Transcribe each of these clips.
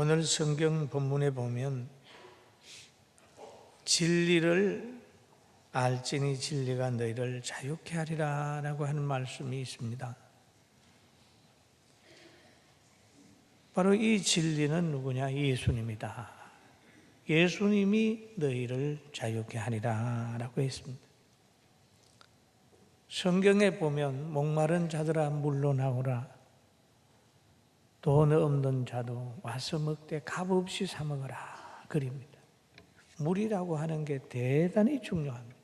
오늘 성경 본문에 보면 진리를 알지니 진리가 너희를 자유케 하리라 라고 하는 말씀이 있습니다. 바로 이 진리는 누구냐? 예수님이다. 예수님이 너희를 자유케 하리라 라고 했습니다. 성경에 보면 목마른 자들아 물로 나오라, 돈 없는 자도 와서 먹되 값없이 사 먹으라 그립니다. 물이라고 하는 게 대단히 중요합니다.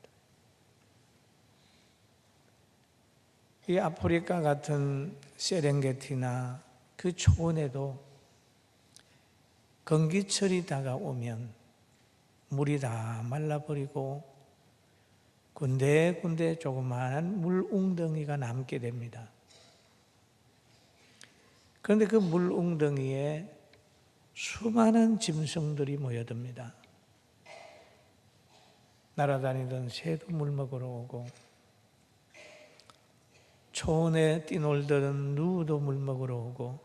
이 아프리카 같은 세렝게티나 그 초원에도 건기철이 다가오면 물이 다 말라버리고 군데군데 조그마한 물웅덩이가 남게 됩니다. 그런데 그 물웅덩이에 수많은 짐승들이 모여듭니다. 날아다니던 새도 물 먹으러 오고, 초원에 뛰놀던 누도 물 먹으러 오고,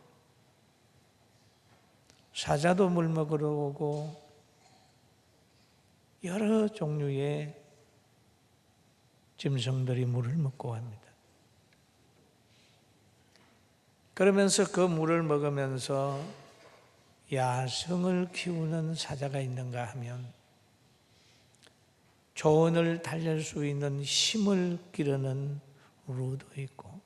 사자도 물 먹으러 오고, 여러 종류의 짐승들이 물을 먹고 갑니다. 그러면서 그 물을 먹으면서 야성을 키우는 사자가 있는가 하면 초원을 달릴 수 있는 힘을 기르는 루도 있고,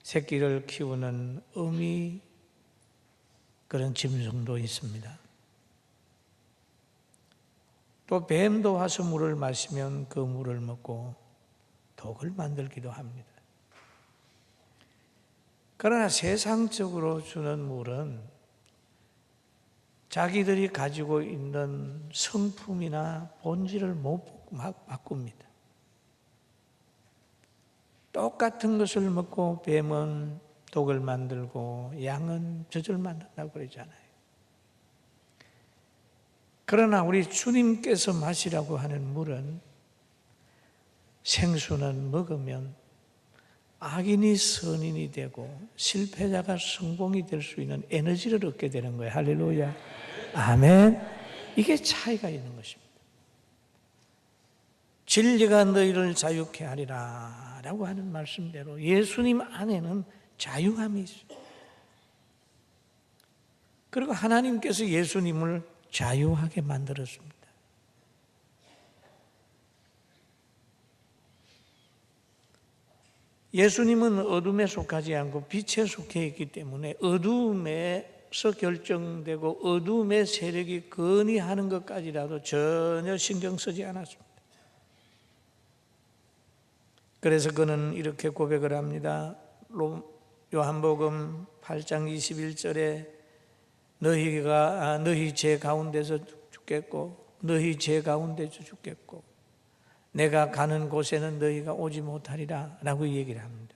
새끼를 키우는 어미, 그런 짐승도 있습니다. 또 뱀도 와서 물을 마시면 그 물을 먹고 독을 만들기도 합니다. 그러나 세상적으로 주는 물은 자기들이 가지고 있는 성품이나 본질을 못 바꿉니다. 똑같은 것을 먹고 뱀은 독을 만들고 양은 젖을 만든다고 그러잖아요. 그러나 우리 주님께서 마시라고 하는 물은, 생수는 먹으면 악인이 선인이 되고 실패자가 성공이 될 수 있는 에너지를 얻게 되는 거예요. 할렐루야. 아멘. 이게 차이가 있는 것입니다. 진리가 너희를 자유케 하리라 라고 하는 말씀대로 예수님 안에는 자유함이 있어요. 그리고 하나님께서 예수님을 자유하게 만들었습니다. 예수님은 어둠에 속하지 않고 빛에 속해 있기 때문에 어둠에서 결정되고 어둠의 세력이 건의하는 것까지라도 전혀 신경 쓰지 않았습니다. 그래서 그는 이렇게 고백을 합니다. 요한복음 8장 21절에 너희 죄 가운데서 죽겠고 너희 죄 가운데서 죽겠고 내가 가는 곳에는 너희가 오지 못하리라 라고 얘기를 합니다.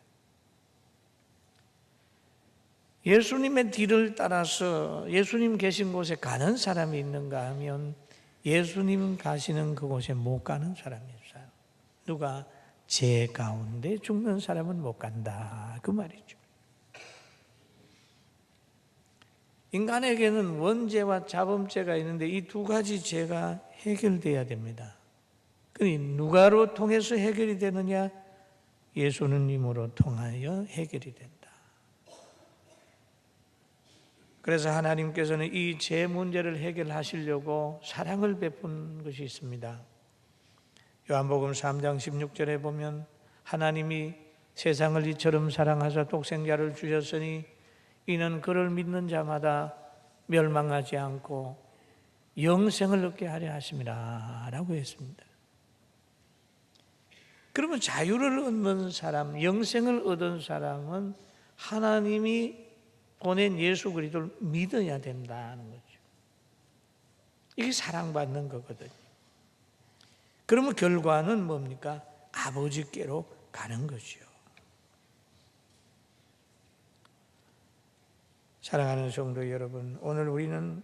예수님의 뒤를 따라서 예수님 계신 곳에 가는 사람이 있는가 하면 예수님 가시는 그곳에 못 가는 사람이 있어요. 누가? 죄 가운데 죽는 사람은 못 간다 그 말이죠. 인간에게는 원죄와 자범죄가 있는데 이 두 가지 죄가 해결돼야 됩니다. 그러니 누가로 통해서 해결이 되느냐? 예수님으로 통하여 해결이 된다. 그래서 하나님께서는 이 죄 문제를 해결하시려고 사랑을 베푼 것이 있습니다. 요한복음 3장 16절에 보면 하나님이 세상을 이처럼 사랑하사 독생자를 주셨으니 이는 그를 믿는 자마다 멸망하지 않고 영생을 얻게 하려 하심이라 라고 했습니다. 그러면 자유를 얻는 사람, 영생을 얻은 사람은 하나님이 보낸 예수 그리스도를 믿어야 된다는 거죠. 이게 사랑받는 거거든요. 그러면 결과는 뭡니까? 아버지께로 가는 거죠. 사랑하는 성도 여러분, 오늘 우리는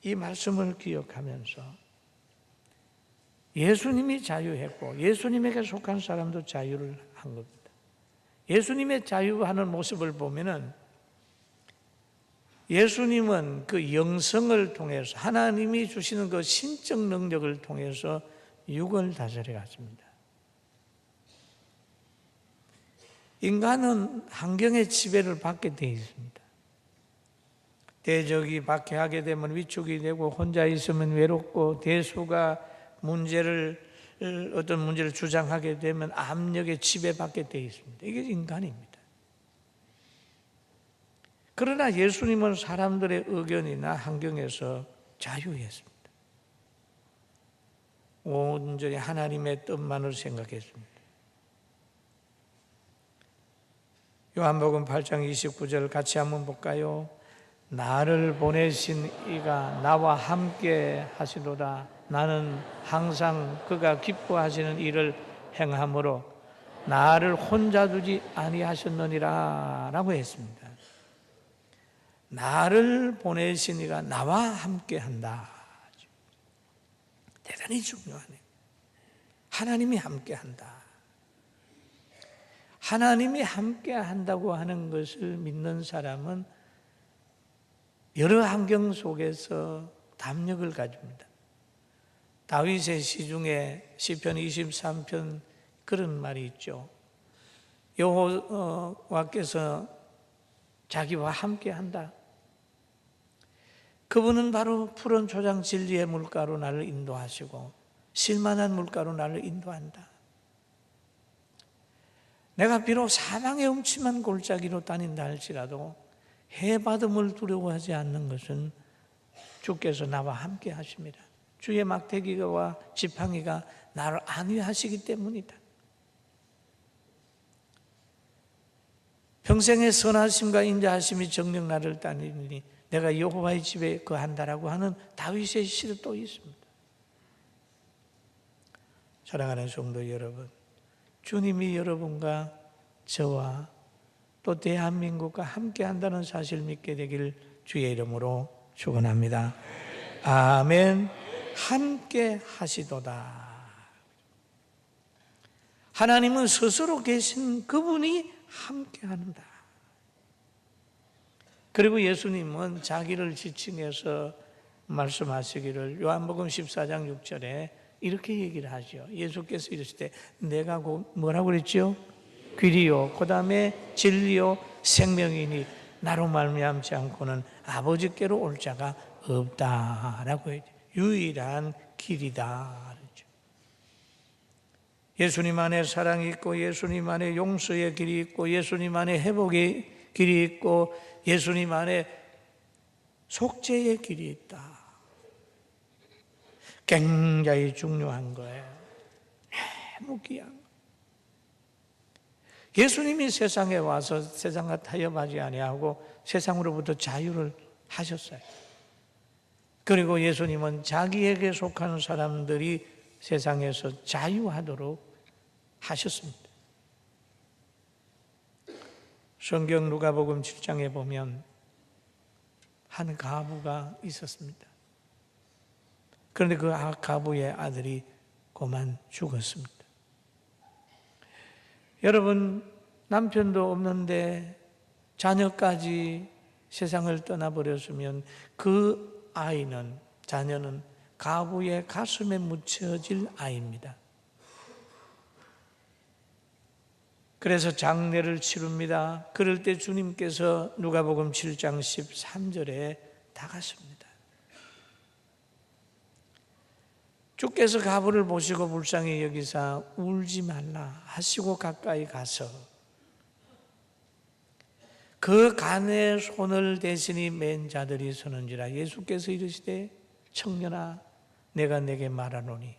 이 말씀을 기억하면서 예수님이 자유했고 예수님에게 속한 사람도 자유를 한 겁니다. 예수님의 자유하는 모습을 보면은 예수님은 그 영성을 통해서 하나님이 주시는 그 신적 능력을 통해서 육을 다스려 갔습니다. 인간은 환경의 지배를 받게 되어 있습니다. 대적이 박해하게 되면 위축이 되고 혼자 있으면 외롭고 대수가 어떤 문제를 주장하게 되면 압력에 지배받게 되어 있습니다. 이게 인간입니다. 그러나 예수님은 사람들의 의견이나 환경에서 자유했습니다. 온전히 하나님의 뜻만을 생각했습니다. 요한복음 8장 29절 같이 한번 볼까요? 나를 보내신 이가 나와 함께 하시도다. 나는 항상 그가 기뻐하시는 일을 행함으로 나를 혼자 두지 아니하셨느니라 라고 했습니다. 나를 보내신 이가 나와 함께 한다. 대단히 중요하네요. 하나님이 함께 한다. 하나님이 함께 한다고 하는 것을 믿는 사람은 여러 환경 속에서 담력을 가집니다. 다윗의 시 중에 시편 23편 그런 말이 있죠. 여호와께서 자기와 함께 한다. 그분은 바로 푸른 초장 진리의 물가로 나를 인도하시고 실만한 물가로 나를 인도한다. 내가 비록 사망의 음침한 골짜기로 다닌다 할지라도 해받음을 두려워하지 않는 것은 주께서 나와 함께 하십니다. 주의 막대기와 지팡이가 나를 안위하시기 때문이다. 평생의 선하심과 인자하심이 정녕 나를 따르니 내가 여호와의 집에 거한다라고 하는 다윗의 시도 또 있습니다. 사랑하는 성도 여러분, 주님이 여러분과 저와 또 대한민국과 함께 한다는 사실 믿게 되길 주의 이름으로 축원합니다. 아멘. 함께 하시도다. 하나님은 스스로 계신 그분이 함께 한다. 그리고 예수님은 자기를 지칭해서 말씀하시기를 요한복음 14장 6절에 이렇게 얘기를 하죠. 예수께서 이르실 때 내가 뭐라고 그랬죠? 길이요, 그 다음에 진리요, 생명이니 나로 말미암지 않고는 아버지께로 올 자가 없다라고 했죠. 유일한 길이다. 예수님 안에 사랑이 있고 예수님 안에 용서의 길이 있고 예수님 안에 회복의 길이 있고 예수님 안에 속죄의 길이 있다. 굉장히 중요한 거예요. 너무 귀한 거예요. 예수님이 세상에 와서 세상과 타협하지 아니하고 세상으로부터 자유를 하셨어요. 그리고 예수님은 자기에게 속하는 사람들이 세상에서 자유하도록 하셨습니다. 성경 누가복음 7장에 보면 한 과부가 있었습니다. 그런데 그 과부의 아들이 그만 죽었습니다. 여러분, 남편도 없는데 자녀까지 세상을 떠나버렸으면 그 자녀는 과부의 가슴에 묻혀질 아이입니다. 그래서 장례를 치릅니다. 그럴 때 주님께서 누가복음 7장 13절에 다가섭니다. 주께서 과부를 보시고 불쌍히 여기사 울지 말라 하시고 가까이 가서 그 간에 손을 대신이 맨 자들이 서는지라. 예수께서 이르시되 청년아 내가 내게 말하노니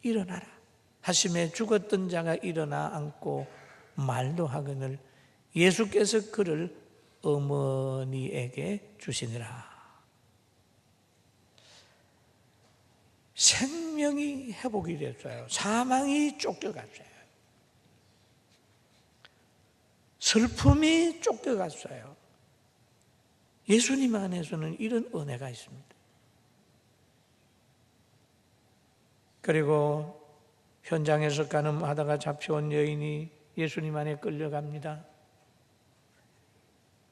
일어나라 하심에 죽었던 자가 일어나 앉고 말도 하거늘 예수께서 그를 어머니에게 주시니라. 생명이 회복이 됐어요. 사망이 쫓겨갔어요. 슬픔이 쫓겨갔어요. 예수님 안에서는 이런 은혜가 있습니다. 그리고 현장에서 가늠하다가 잡혀온 여인이 예수님 안에 끌려갑니다.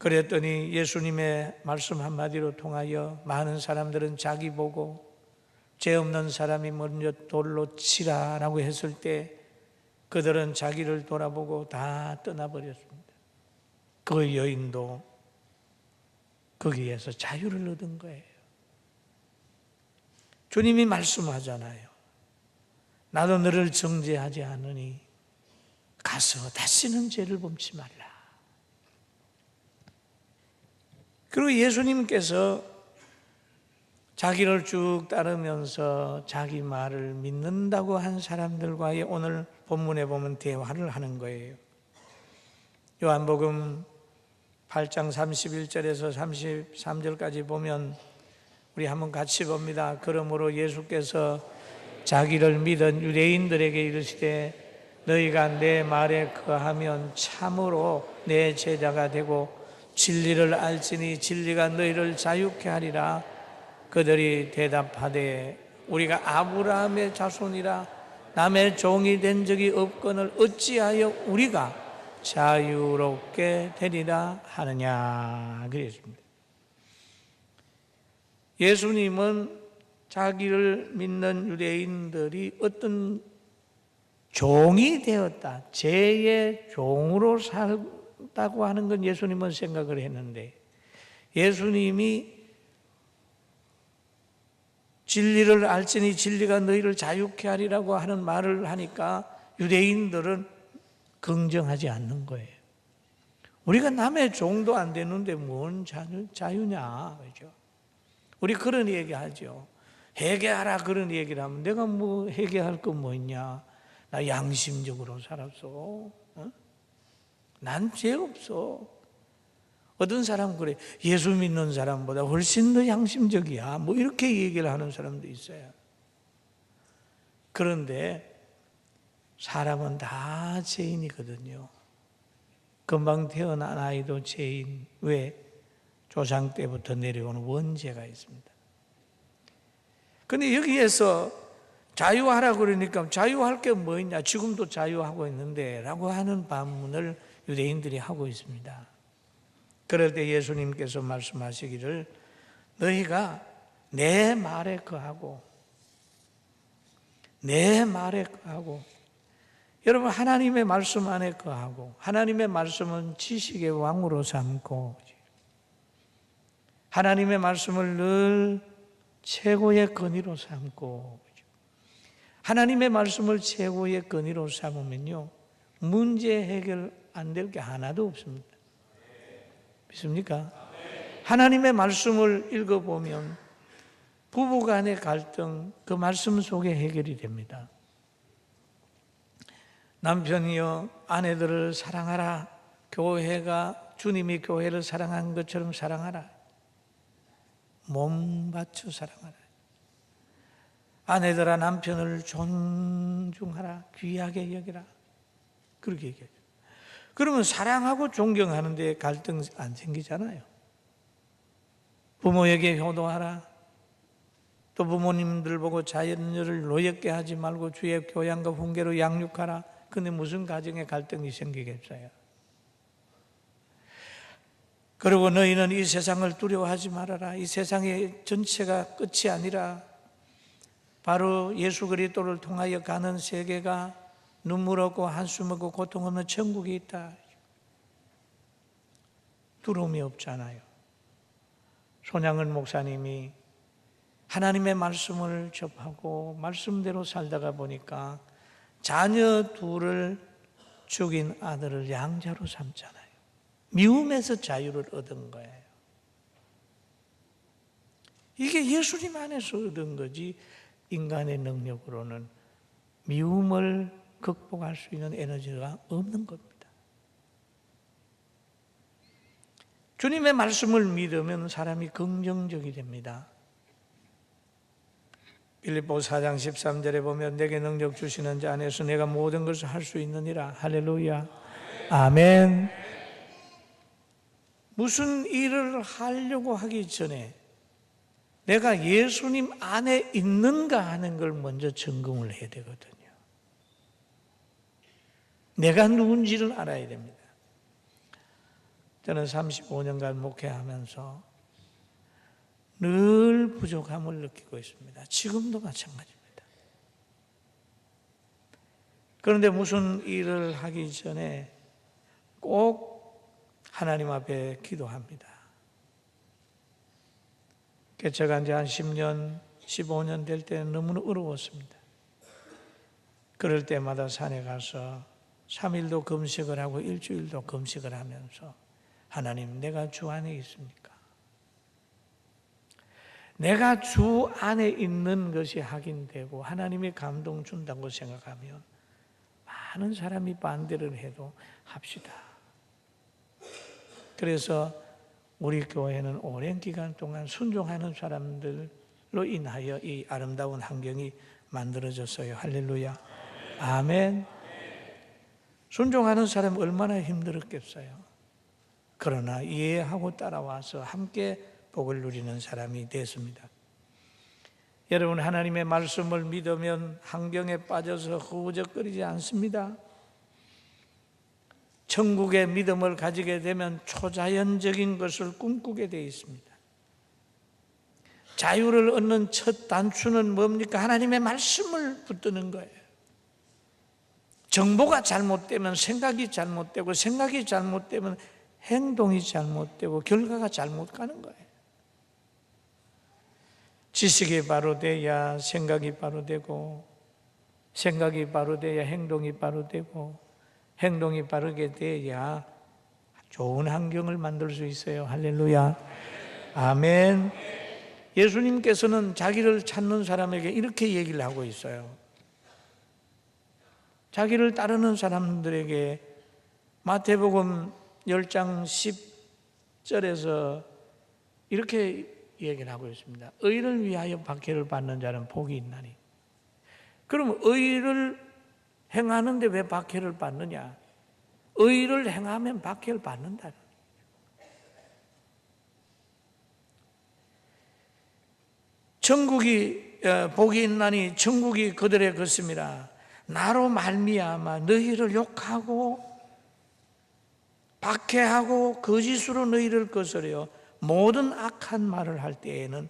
그랬더니 예수님의 말씀 한마디로 통하여 많은 사람들은 자기 보고 죄 없는 사람이 먼저 돌로 치라라고 했을 때 그들은 자기를 돌아보고 다 떠나버렸습니다. 그 여인도 거기에서 자유를 얻은 거예요. 주님이 말씀하잖아요. 나도 너를 정죄하지 않으니 가서 다시는 죄를 범치 말라. 그리고 예수님께서 자기를 쭉 따르면서 자기 말을 믿는다고 한 사람들과의 오늘 본문에 보면 대화를 하는 거예요. 요한복음 8장 31절에서 33절까지 보면 우리 한번 같이 봅니다. 그러므로 예수께서 자기를 믿은 유대인들에게 이르시되 너희가 내 말에 거하면 참으로 내 제자가 되고 진리를 알지니 진리가 너희를 자유케 하리라. 그들이 대답하되 우리가 아브라함의 자손이라 남의 종이 된 적이 없거늘 어찌하여 우리가 자유롭게 되리라 하느냐 그랬습니다. 예수님은 자기를 믿는 유대인들이 어떤 종이 되었다, 죄의 종으로 살다고 하는 건 예수님은 생각을 했는데, 예수님이 진리를 알지니 진리가 너희를 자유케 하리라고 하는 말을 하니까 유대인들은 긍정하지 않는 거예요. 우리가 남의 종도 안 되는데 뭔 자유냐, 그죠? 우리 그런 얘기 하죠. 회개하라 그런 얘기를 하면 내가 뭐 회개할 거 뭐 있냐? 나 양심적으로 살았어. 어? 난 죄 없어. 어떤 사람 그래. 예수 믿는 사람보다 훨씬 더 양심적이야. 뭐 이렇게 얘기를 하는 사람도 있어요. 그런데 사람은 다 죄인이거든요. 금방 태어난 아이도 죄인. 왜? 조상 때부터 내려오는 원죄가 있습니다. 근데 여기에서 자유하라 그러니까 자유할 게 뭐 있냐? 지금도 자유하고 있는데 라고 하는 반문을 유대인들이 하고 있습니다. 그럴 때 예수님께서 말씀하시기를 너희가 내 말에 거하고 내 말에 거하고, 여러분 하나님의 말씀 안에 거하고, 하나님의 말씀은 지식의 왕으로 삼고 하나님의 말씀을 늘 최고의 권위로 삼고, 하나님의 말씀을 최고의 권위로 삼으면요 문제 해결 안 될 게 하나도 없습니다. 믿습니까? 하나님의 말씀을 읽어보면 부부간의 갈등 그 말씀 속에 해결이 됩니다. 남편이요 아내들을 사랑하라. 교회가 주님이 교회를 사랑한 것처럼 사랑하라. 몸 바쳐 사랑하라. 아내들아 남편을 존중하라. 귀하게 여기라. 그렇게 얘기해요. 그러면 사랑하고 존경하는데 갈등 안 생기잖아요. 부모에게 효도하라. 또 부모님들 보고 자녀를 노엽게 하지 말고 주의 교양과 훈계로 양육하라. 근데 무슨 가정에 갈등이 생기겠어요? 그리고 너희는 이 세상을 두려워하지 말아라. 이 세상의 전체가 끝이 아니라 바로 예수 그리스도를 통하여 가는 세계가 눈물 없고 한숨 없고 고통 없는 천국이 있다. 두려움이 없잖아요. 손양은 목사님이 하나님의 말씀을 접하고 말씀대로 살다가 보니까 자녀 둘을 죽인 아들을 양자로 삼잖아요. 미움에서 자유를 얻은 거예요. 이게 예수님 안에서 얻은 거지 인간의 능력으로는 미움을 극복할 수 있는 에너지가 없는 겁니다. 주님의 말씀을 믿으면 사람이 긍정적이 됩니다. 빌립보서 4장 13절에 보면 내게 능력 주시는 자 안에서 내가 모든 것을 할 수 있느니라. 할렐루야. 아멘. 무슨 일을 하려고 하기 전에 내가 예수님 안에 있는가 하는 걸 먼저 점검을 해야 되거든요. 내가 누군지를 알아야 됩니다. 저는 35년간 목회하면서 늘 부족함을 느끼고 있습니다. 지금도 마찬가지입니다. 그런데 무슨 일을 하기 전에 꼭 하나님 앞에 기도합니다. 제가 이제 한 10년, 15년 될 때는 너무나 어려웠습니다. 그럴 때마다 산에 가서 3일도 금식을 하고 일주일도 금식을 하면서 하나님, 내가 주 안에 있습니까? 내가 주 안에 있는 것이 확인되고 하나님이 감동 준다고 생각하면 많은 사람이 반대를 해도 합시다. 그래서 우리 교회는 오랜 기간 동안 순종하는 사람들로 인하여 이 아름다운 환경이 만들어졌어요. 할렐루야. 아멘. 순종하는 사람 얼마나 힘들었겠어요. 그러나 이해하고 따라와서 함께 복을 누리는 사람이 됐습니다. 여러분, 하나님의 말씀을 믿으면 환경에 빠져서 허우적거리지 않습니다. 천국의 믿음을 가지게 되면 초자연적인 것을 꿈꾸게 되어 있습니다. 자유를 얻는 첫 단추는 뭡니까? 하나님의 말씀을 붙드는 거예요. 정보가 잘못되면 생각이 잘못되고, 생각이 잘못되면 행동이 잘못되고, 결과가 잘못 가는 거예요. 지식이 바로 돼야 생각이 바로 되고, 생각이 바로 돼야 행동이 바로 되고, 행동이 바르게 돼야 좋은 환경을 만들 수 있어요. 할렐루야. 아멘. 예수님께서는 자기를 찾는 사람에게 이렇게 얘기를 하고 있어요. 자기를 따르는 사람들에게 마태복음 10장 10절에서 이렇게 얘기를 하고 있습니다. 의를 위하여 박해를 받는 자는 복이 있나니. 그럼 의를 행하는데 왜 박해를 받느냐? 의를 행하면 박해를 받는다. 천국이 복이 있나니 천국이 그들의 것임이라. 나로 말미암아 너희를 욕하고 박해하고 거짓으로 너희를 거스려 모든 악한 말을 할 때에는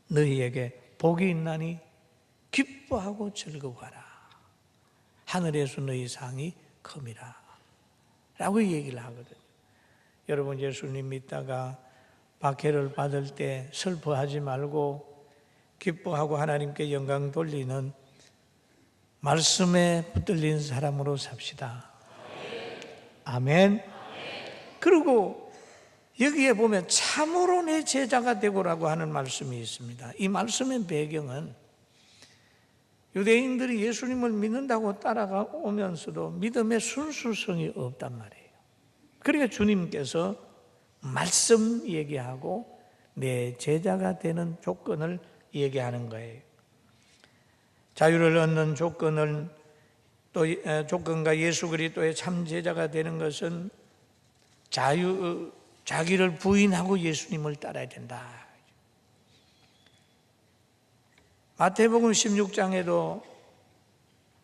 너희에게 복이 있나니 기뻐하고 즐거워하라. 하늘에서 너희 상이 큼이라 라고 얘기를 하거든요. 여러분, 예수님 믿다가 박해를 받을 때 슬퍼하지 말고 기뻐하고 하나님께 영광 돌리는 말씀에 붙들린 사람으로 삽시다. 아멘. 그리고 여기에 보면 참으로 내 제자가 되고라고 하는 말씀이 있습니다. 이 말씀의 배경은 유대인들이 예수님을 믿는다고 따라오면서도 믿음의 순수성이 없단 말이에요. 그러니까 주님께서 말씀 얘기하고 내 제자가 되는 조건을 얘기하는 거예요. 자유를 얻는 조건은 또 조건과 예수 그리스도의 참 제자가 되는 것은 자기를 부인하고 예수님을 따라야 된다. 마태복음 16장에도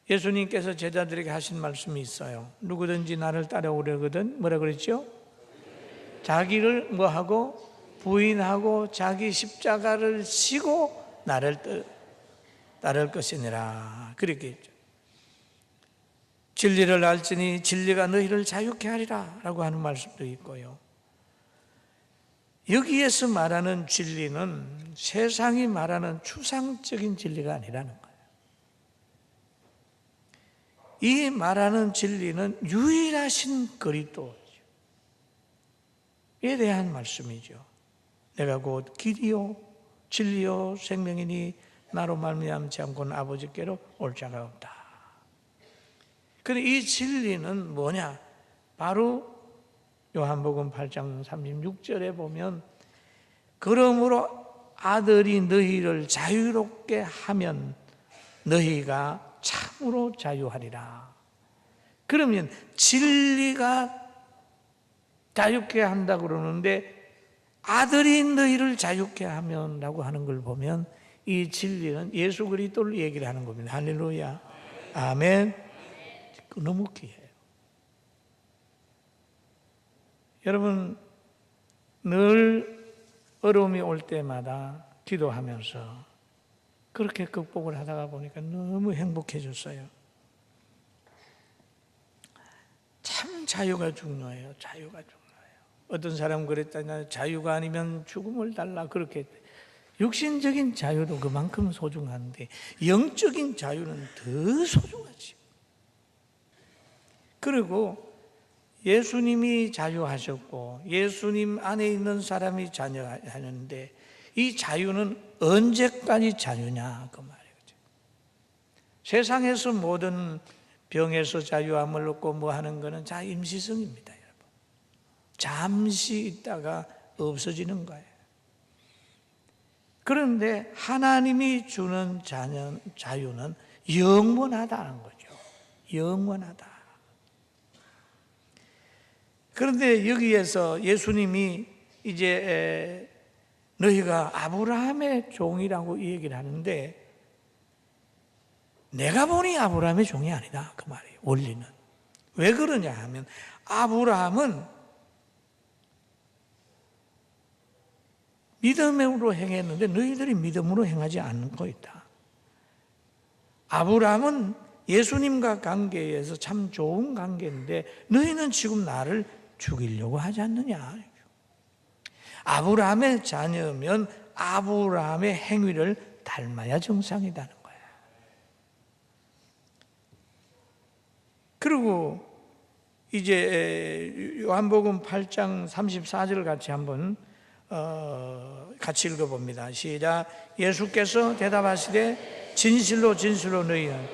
예수님께서 제자들에게 하신 말씀이 있어요. 누구든지 나를 따라오려거든 뭐라 그랬죠? 자기를 뭐하고 부인하고 자기 십자가를 지고 나를 따를 것이니라. 그렇게 했죠. 진리를 알지니 진리가 너희를 자유케 하리라 라고 하는 말씀도 있고요. 여기에서 말하는 진리는 세상이 말하는 추상적인 진리가 아니라는 거예요. 이 말하는 진리는 유일하신 그리스도에 대한 말씀이죠. 내가 곧 길이요 진리요 생명이니 나로 말미암지 않고는 아버지께로 올 자가 없다. 그런데 이 진리는 뭐냐? 바로 요한복음 8장 36절에 보면 그러므로 아들이 너희를 자유롭게 하면 너희가 참으로 자유하리라. 그러면 진리가 자유케 한다 그러는데 아들이 너희를 자유케 하면 라고 하는 걸 보면 이 진리는 예수 그리스도를 얘기를 하는 겁니다. 할렐루야. 아멘. 너무 귀해요. 여러분, 늘 어려움이 올 때마다 기도하면서 그렇게 극복을 하다가 보니까 너무 행복해졌어요. 참 자유가 중요해요. 자유가 중요해요. 어떤 사람은 그랬다냐, 자유가 아니면 죽음을 달라 그렇게. 육신적인 자유도 그만큼 소중한데 영적인 자유는 더 소중하지. 그리고 예수님이 자유하셨고 예수님 안에 있는 사람이 자유하는데 이 자유는 언제까지 자유냐 그 말이에요. 세상에서 모든 병에서 자유함을 얻고 뭐 하는 거는 다 임시성입니다, 여러분. 잠시 있다가 없어지는 거예요. 그런데 하나님이 주는 자유는 영원하다는 거죠. 영원하다. 그런데 여기에서 예수님이 이제 너희가 아브라함의 종이라고 얘기를 하는데 내가 보니 아브라함의 종이 아니다 그 말이에요. 원리는. 왜 그러냐 하면 아브라함은 믿음으로 행했는데 너희들이 믿음으로 행하지 않고 있다. 아브라함은 예수님과 관계에서 참 좋은 관계인데 너희는 지금 나를 죽이려고 하지 않느냐. 아브라함의 자녀면 아브라함의 행위를 닮아야 정상이라는 거야. 그리고 이제 요한복음 8장 34절 같이 한번 같이 읽어봅니다. 시작. 예수께서 대답하시되 진실로 진실로 너희는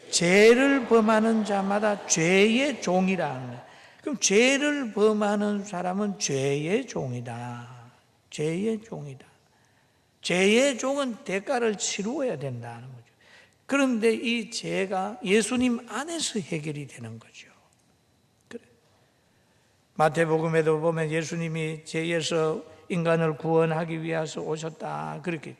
죄를 범하는 자마다 죄의 종이라. 그럼 죄를 범하는 사람은 죄의 종이다. 죄의 종이다. 죄의 종은 대가를 치루어야 된다는 거죠. 그런데 이 죄가 예수님 안에서 해결이 되는 거죠. 마태복음에도 보면 예수님이 죄에서 인간을 구원하기 위해서 오셨다 그렇게.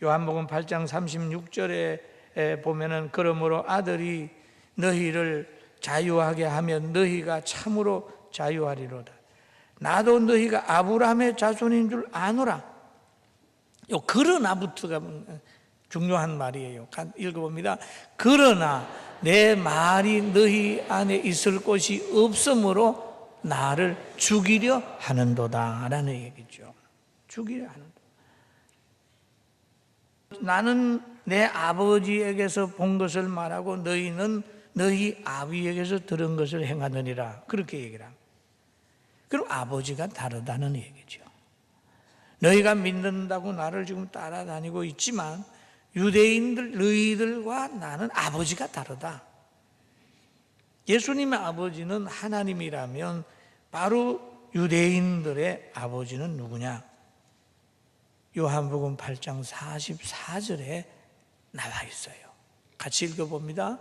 요한복음 8장 36절에 보면은 그러므로 아들이 너희를 자유하게 하면 너희가 참으로 자유하리로다. 나도 너희가 아브라함의 자손인 줄 아노라. 요 그러나부터가 중요한 말이에요. 읽어봅니다. 그러나 내 말이 너희 안에 있을 곳이 없으므로 나를 죽이려 하는도다 라는 얘기죠. 죽이려 하는도다. 나는 내 아버지에게서 본 것을 말하고 너희는 너희 아비에게서 들은 것을 행하느니라 그렇게 얘기를 합니다. 그럼 아버지가 다르다는 얘기죠. 너희가 믿는다고 나를 지금 따라다니고 있지만 유대인들 너희들과 나는 아버지가 다르다. 예수님의 아버지는 하나님이라면 바로 유대인들의 아버지는 누구냐? 요한복음 8장 44절에 나와 있어요. 같이 읽어봅니다.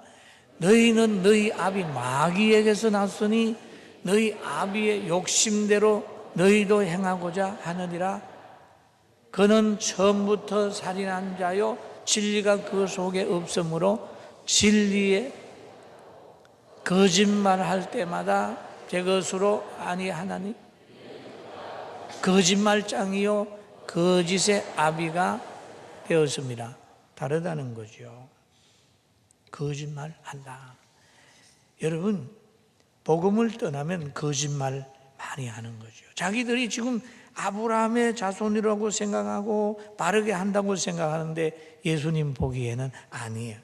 너희는 너희 아비 마귀에게서 났으니 너희 아비의 욕심대로 너희도 행하고자 하느니라. 그는 처음부터 살인한 자요 진리가 그 속에 없으므로 진리에 거짓말할 때마다 제 것으로 아니하나니 거짓말장이요 거짓의 아비가 되었습니다. 다르다는 거죠. 거짓말한다. 여러분 복음을 떠나면 거짓말 많이 하는 거죠. 자기들이 지금 아브라함의 자손이라고 생각하고 바르게 한다고 생각하는데 예수님 보기에는 아니에요.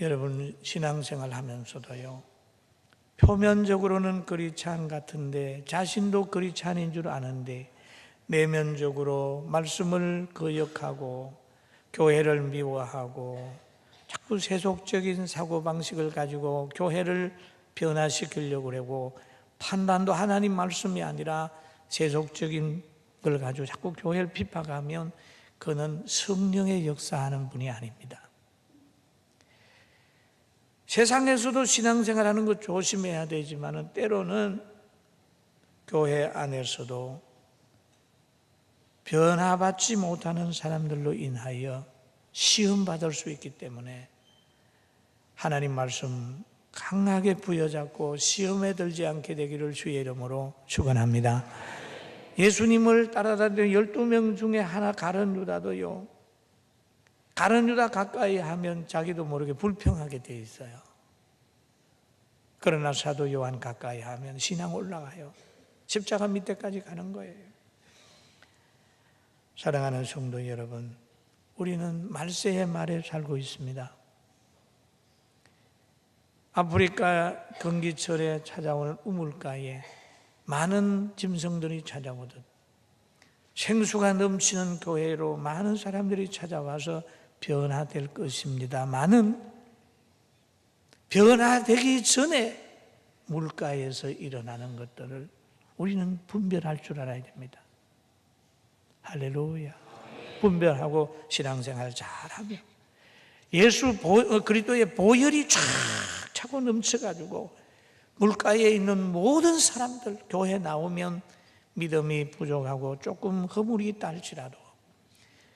여러분 신앙생활 하면서도요 표면적으로는 그리스찬 같은데 자신도 그리스찬인 줄 아는데 내면적으로 말씀을 거역하고 교회를 미워하고 자꾸 세속적인 사고방식을 가지고 교회를 변화시키려고 하고 판단도 하나님 말씀이 아니라 세속적인 걸 가지고 자꾸 교회를 핍박하면 그는 성령의 역사하는 분이 아닙니다. 세상에서도 신앙생활하는 거 조심해야 되지만 때로는 교회 안에서도 변화받지 못하는 사람들로 인하여 시험받을 수 있기 때문에 하나님 말씀 강하게 부여잡고 시험에 들지 않게 되기를 주의 이름으로 축원합니다. 예수님을 따라다니는 12명 중에 하나 가룟 유다도요, 가룟 유다 가까이 하면 자기도 모르게 불평하게 돼 있어요. 그러나 사도 요한 가까이 하면 신앙 올라가요. 십자가 밑에까지 가는 거예요. 사랑하는 성도 여러분, 우리는 말세의 말에 살고 있습니다. 아프리카 건기철에 찾아오는 우물가에 많은 짐승들이 찾아오듯 생수가 넘치는 교회로 많은 사람들이 찾아와서 변화될 것입니다. 많은 변화되기 전에 물가에서 일어나는 것들을 우리는 분별할 줄 알아야 됩니다. 할렐루야. 분별하고 신앙생활 잘하면 예수 그리스도의 보혈이 쫙 차고 넘쳐가지고 물가에 있는 모든 사람들 교회 나오면 믿음이 부족하고 조금 허물이 있다 할지라도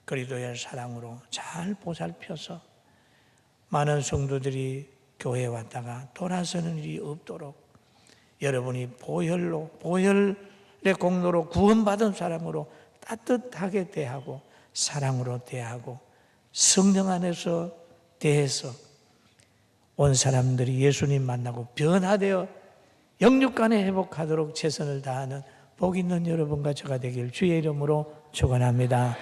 그리스도의 사랑으로 잘 보살펴서 많은 성도들이 교회에 왔다가 돌아서는 일이 없도록 여러분이 보혈의 공로로 구원받은 사람으로 따뜻하게 대하고 사랑으로 대하고 성령 안에서 대해서 온 사람들이 예수님 만나고 변화되어 영육간에 회복하도록 최선을 다하는 복 있는 여러분과 저가 되길 주의 이름으로 축원합니다.